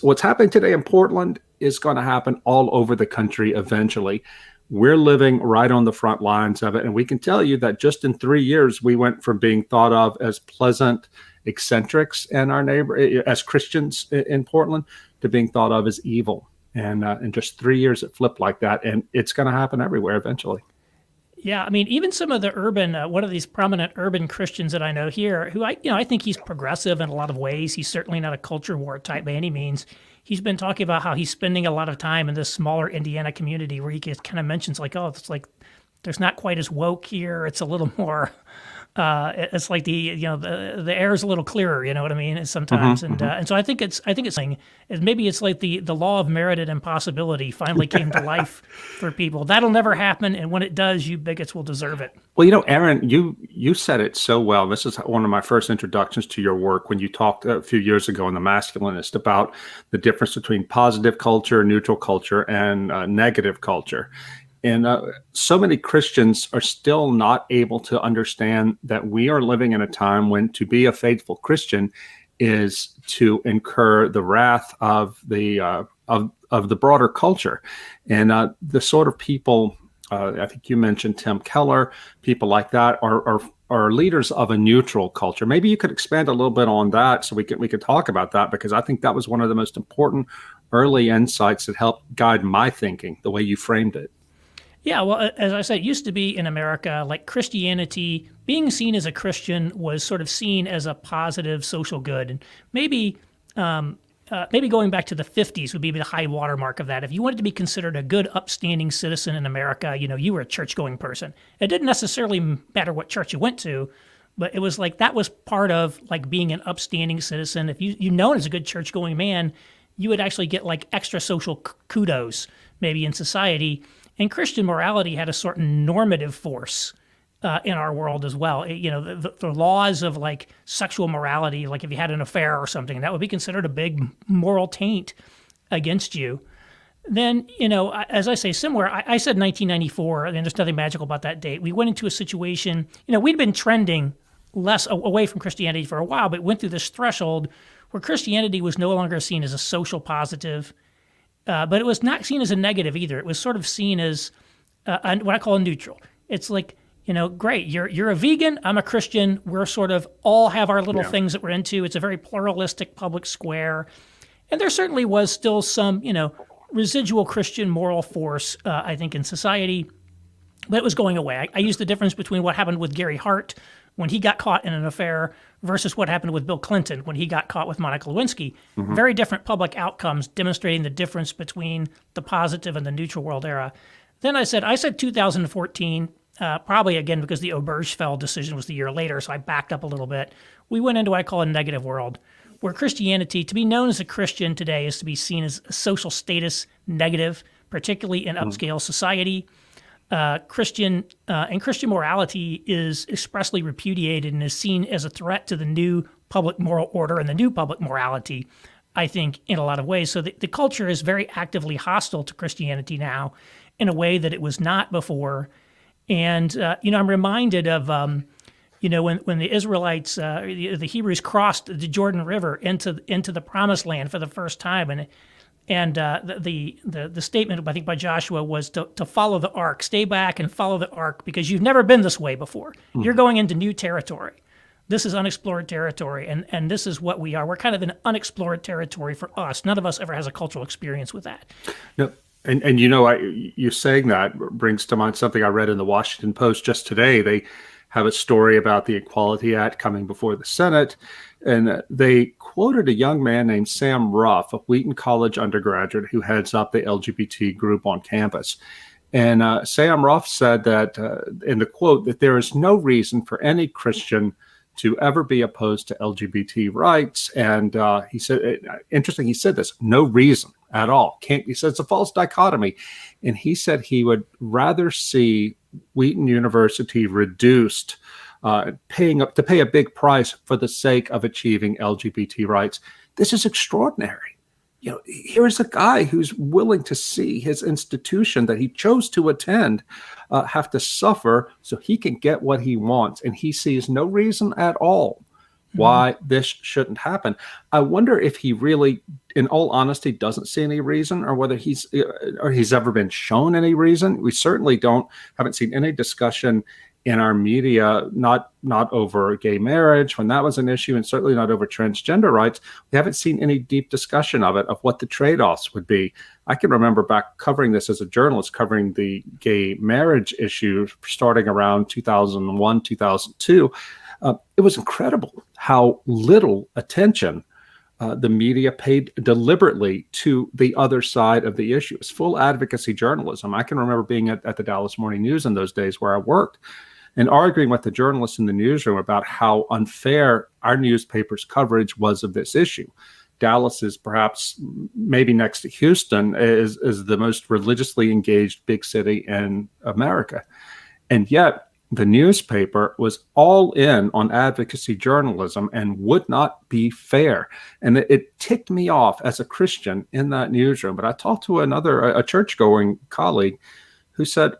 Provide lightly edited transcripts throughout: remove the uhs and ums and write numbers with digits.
What's happening today in Portland is going to happen all over the country eventually. We're living right on the front lines of it. And we can tell you that just in 3 years, we went from being thought of as pleasant eccentrics in our as Christians in Portland, to being thought of as evil. And in just 3 years, it flipped like that. And it's going to happen everywhere eventually. Yeah, I mean, even some of the urban, one of these prominent urban Christians that I know here, who I think he's progressive in a lot of ways. He's certainly not a culture war type by any means. He's been talking about how he's spending a lot of time in this smaller Indiana community where he kind of mentions like, oh, it's like there's not quite as woke here. It's a little more. It's like the air is a little clearer, you know what I mean? Sometimes, and so I think it's maybe it's like the law of merited impossibility finally came to life for people. That'll never happen, and when it does, you bigots will deserve it. Well, Aaron, you said it so well. This is one of my first introductions to your work when you talked a few years ago in The Masculinist about the difference between positive culture, neutral culture, and negative culture. And so many Christians are still not able to understand that we are living in a time when to be a faithful Christian is to incur the wrath of the broader culture, and the sort of people. I think you mentioned Tim Keller. People like that are leaders of a neutral culture. Maybe you could expand a little bit on that, so we could talk about that, because I think that was one of the most important early insights that helped guide my thinking. The way you framed it. Yeah, well, as I said, it used to be in America, like Christianity, being seen as a Christian was sort of seen as a positive social good. And maybe going back to the 50s would be the high watermark of that. If you wanted to be considered a good, upstanding citizen in America, you were a church-going person. It didn't necessarily matter what church you went to, but it was like that was part of like being an upstanding citizen. If you're known as a good church-going man, you would actually get like extra social kudos maybe in society. And Christian morality had a certain normative force in our world as well. The laws of like sexual morality, like if you had an affair or something, that would be considered a big moral taint against you. Then, as I say, similar, I said 1994, and there's nothing magical about that date. We went into a situation, we'd been trending less away from Christianity for a while, but went through this threshold where Christianity was no longer seen as a social positive. But it was not seen as a negative either. It was sort of seen as what I call a neutral. It's like, great, you're a vegan, I'm a Christian, we're sort of all have our little things that we're into. It's a very pluralistic public square. And there certainly was still some, residual Christian moral force, I think, in society. But it was going away. I used the difference between what happened with Gary Hart when he got caught in an affair versus what happened with Bill Clinton when he got caught with Monica Lewinsky. Mm-hmm. Very different public outcomes demonstrating the difference between the positive and the neutral world era. Then I said 2014, probably again because the Obergefell decision was the year later, so I backed up a little bit. We went into what I call a negative world, where Christianity, to be known as a Christian today, is to be seen as a social status negative, particularly in upscale society. Christian morality is expressly repudiated and is seen as a threat to the new public moral order and the new public morality, I think, in a lot of ways. So the culture is very actively hostile to Christianity now in a way that it was not before. And, I'm reminded of, when the Israelites, the Hebrews crossed the Jordan River into the Promised Land for the first time, and the statement, I think, by Joshua was to follow the ark, stay back and follow the ark, because you've never been this way before. Mm-hmm. You're going into new territory. This is unexplored territory, and this is what we are. We're kind of in unexplored territory for us. None of us ever has a cultural experience with that. No. And you saying that brings to mind something I read in the Washington Post just today. They have a story about the Equality Act coming before the Senate, and they quoted a young man named Sam Ruff, a Wheaton College undergraduate who heads up the LGBT group on campus. And Sam Ruff said that, in the quote, that there is no reason for any Christian to ever be opposed to LGBT rights. And he said, interesting, he said this, no reason at all. He said it's a false dichotomy. And he said he would rather see Wheaton University reduced, pay a big price for the sake of achieving LGBT rights. This is extraordinary. Here's a guy who's willing to see his institution that he chose to attend have to suffer so he can get what he wants. And he sees no reason at all why this shouldn't happen. I wonder if he really, in all honesty, doesn't see any reason, or whether he's ever been shown any reason. We certainly haven't seen any discussion in our media, not over gay marriage when that was an issue, and certainly not over transgender rights. We haven't seen any deep discussion of it, of what the trade-offs would be. I can remember back covering this as a journalist, covering the gay marriage issue starting around 2001, 2002. It was incredible how little attention the media paid deliberately to the other side of the issue. It's full advocacy journalism. I can remember being at the Dallas Morning News in those days where I worked, and arguing with the journalists in the newsroom about how unfair our newspaper's coverage was of this issue. Dallas is perhaps, maybe next to Houston, is the most religiously engaged big city in America. And yet the newspaper was all in on advocacy journalism and would not be fair. And it ticked me off as a Christian in that newsroom. But I talked to a church-going colleague who said,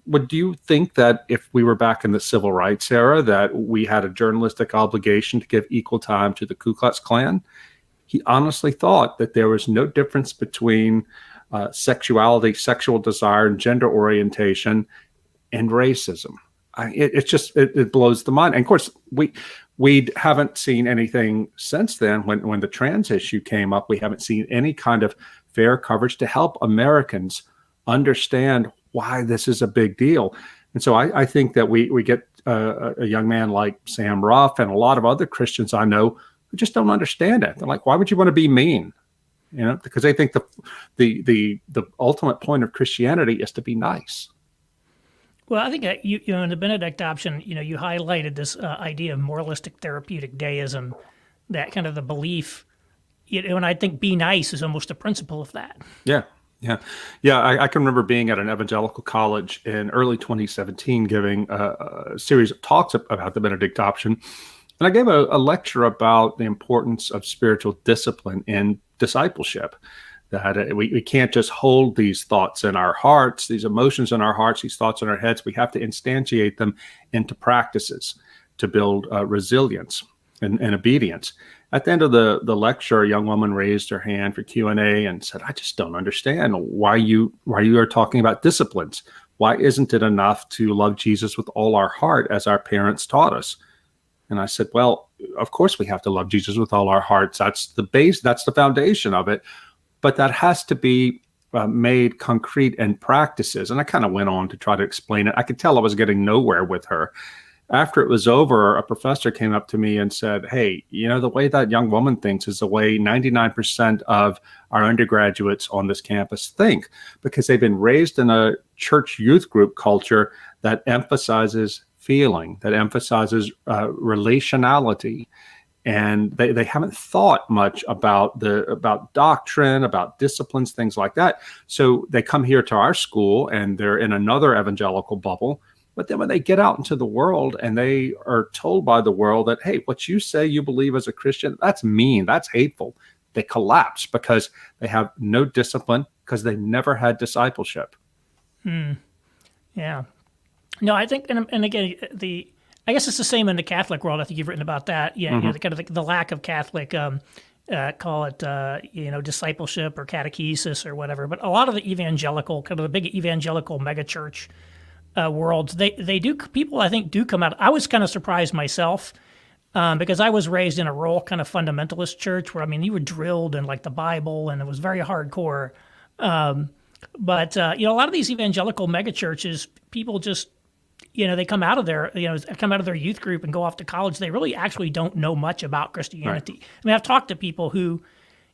would you think that if we were back in the civil rights era, that we had a journalistic obligation to give equal time to the Ku Klux Klan? He honestly thought that there was no difference between sexuality, sexual desire, and gender orientation and racism. It blows the mind. And of course, we haven't seen anything since then. When the trans issue came up, we haven't seen any kind of fair coverage to help Americans understand why this is a big deal. And so I think that we get a young man like Sam Ruff and a lot of other Christians I know who just don't understand it. They're like, why would you want to be mean? Because they think the ultimate point of Christianity is to be nice. Well, I think in the Benedict Option, you highlighted this idea of moralistic therapeutic deism, that kind of the belief, and I think be nice is almost a principle of that. Yeah. I can remember being at an evangelical college in early 2017, giving a series of talks about the Benedict Option. And I gave a lecture about the importance of spiritual discipline in discipleship, that we can't just hold these thoughts in our hearts, these emotions in our hearts, these thoughts in our heads. We have to instantiate them into practices to build resilience and obedience. At the end of the lecture, a young woman raised her hand for Q&A and said, I just don't understand why you are talking about disciplines. Why isn't it enough to love Jesus with all our heart as our parents taught us? And I said, well, of course we have to love Jesus with all our hearts. That's the base, that's the foundation of it. But that has to be made concrete in practices. And I kind of went on to try to explain it. I could tell I was getting nowhere with her. After it was over, a professor came up to me and said, hey, the way that young woman thinks is the way 99% of our undergraduates on this campus think, because they've been raised in a church youth group culture that emphasizes feeling, that emphasizes relationality. And they haven't thought much about doctrine, about disciplines, things like that. So they come here to our school and they're in another evangelical bubble. But then when they get out into the world and they are told by the world that, hey, what you say you believe as a Christian, that's mean, that's hateful, they collapse because they have no discipline, because they never had discipleship. Yeah. No, I think, and again, I guess it's the same in the Catholic world. I think you've written about that. Yeah, Mm-hmm. kind of the lack of Catholic, call it, discipleship or catechesis or whatever. But a lot of the evangelical, kind of the big evangelical megachurch worlds, they do, people I think do come out. I was kind of surprised myself because I was raised in a rural kind of fundamentalist church where, you were drilled in like the Bible and it was very hardcore. But a lot of these evangelical megachurches, people just, they come out of their youth group and go off to college. They really actually don't know much about Christianity. Right. I've talked to people who,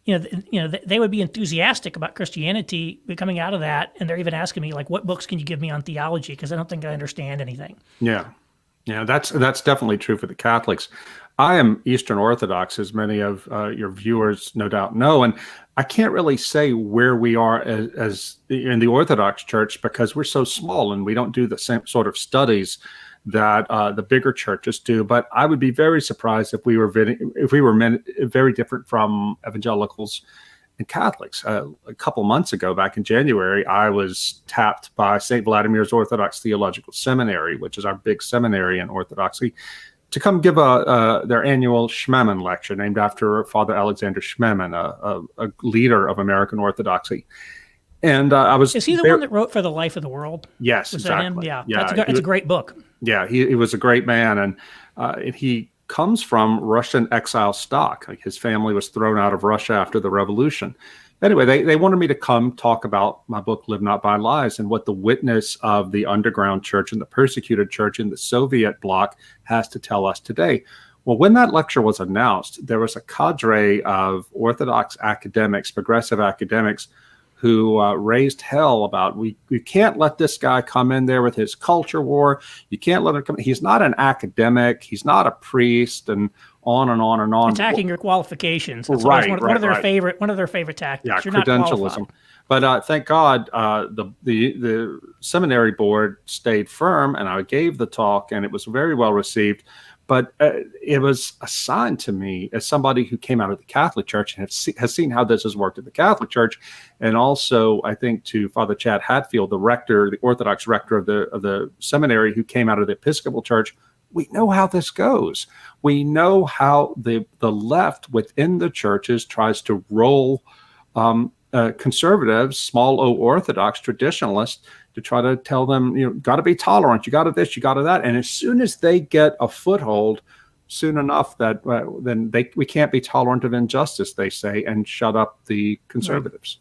they would be enthusiastic about Christianity coming out of that, and they're even asking me like, "What books can you give me on theology?" Because I don't think I understand anything. Yeah, that's definitely true for the Catholics. I am Eastern Orthodox, as many of your viewers no doubt know, and I can't really say where we are as in the Orthodox Church because we're so small and we don't do the same sort of studies that the bigger churches do. But I would be very surprised if we were very different from evangelicals and Catholics. A couple months ago, back in January, I was tapped by St. Vladimir's Orthodox Theological Seminary, which is our big seminary in Orthodoxy. to come give their annual Schmemann lecture, named after Father Alexander Schmemann, a leader of American Orthodoxy. And I was. Is he the one that wrote For the Life of the World? Yes, Was exactly. that him? Yeah, Yeah, it's a great book. Yeah, he was a great man, and he comes from Russian exile stock. Like, his family was thrown out of Russia after the revolution. Anyway, they wanted me to come talk about my book, Live Not by Lies, and what the witness of the underground church and the persecuted church in the Soviet bloc has to tell us today. Well, when that lecture was announced, there was a cadre of Orthodox academics, progressive academics, who raised hell about, we can't let this guy come in there with his culture war. You can't let him come. He's not an academic. He's not a priest, and on and on and on. Attacking your qualifications. That's Right, one of their favorite tactics. Yeah, You're not credentialism. But thank God the seminary board stayed firm, and I gave the talk, and it was very well received. But it was a sign to me, as somebody who came out of the Catholic Church and has seen how this has worked in the Catholic Church, and also I think to Father Chad Hatfield, the rector, the Orthodox rector of the seminary, who came out of the Episcopal Church. We know how this goes. We know how the left within the churches tries to roll conservatives, small o Orthodox traditionalists, to try to tell them, got to be tolerant, you got to this, you got to that. And as soon as they get a foothold, soon enough that then we can't be tolerant of injustice, they say, and shut up the conservatives.